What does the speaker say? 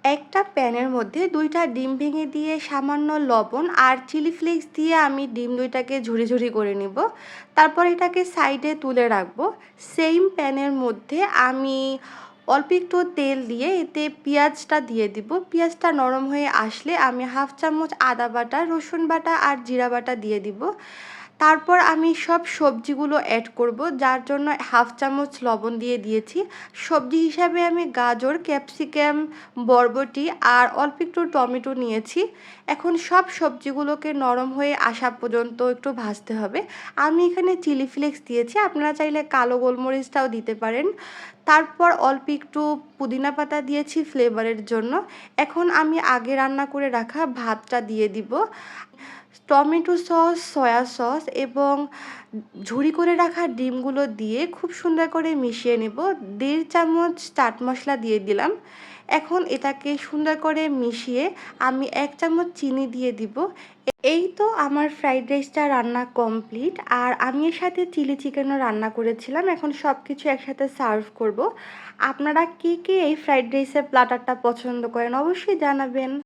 একটা প্যানের মধ্যে ২টা ডিম ভেঙে দিয়ে সামান্য লবণ আর চিলি ফ্লেক্স দিয়ে আমি ডিম ২টাকে ঝুরি করে নিব। তারপর এটাকে সাইডে তুলে রাখবো। সেইম প্যানের মধ্যে আমি অল্প একটু তেল দিয়ে এতে পেঁয়াজটা দিয়ে দিব। পেঁয়াজটা নরম হয়ে আসলে আমি 1/2 চামচ আদা বাটা, রসুন বাটা আর জিরা বাটা দিয়ে দিব। তারপর আমি সব সবজিগুলো অ্যাড করব, যার জন্য 1/2 চামচ লবণ দিয়ে দিয়েছি। সবজি হিসাবে আমি গাজর, ক্যাপসিকাম, বরবটি আর অল্প একটু টমেটো নিয়েছি। এখন সব সবজিগুলোকে নরম হয়ে আসা পর্যন্ত একটু ভাজতে হবে। আমি এখানে চিলি ফ্লেক্স দিয়েছি, আপনারা চাইলে কালো গোলমরিচটাও দিতে পারেন। তারপর অল্প একটু পুদিনা পাতা দিয়েছি ফ্লেভারের জন্য। এখন আমি আগে রান্না করে রাখা ভাতটা দিয়ে দিব। টমেটো সস, সয়া সস এবং ঝুরি করে রাখা ডিমগুলো দিয়ে খুব সুন্দর করে মিশিয়ে নেব। 1.5 চামচ চাট মশলা দিয়ে দিলাম। এখন এটাকে সুন্দর করে মিশিয়ে আমি 1 চামচ চিনি দিয়ে দিব। এই তো আমার ফ্রাইড রাইসটা রান্না কমপ্লিট। আর আমি এর সাথে চিলি চিকেনও রান্না করেছিলাম। এখন সব কিছু একসাথে সার্ভ করব। আপনারা কে কে এই ফ্রাইড রাইসের প্ল্যাটারটা পছন্দ করেন অবশ্যই জানাবেন।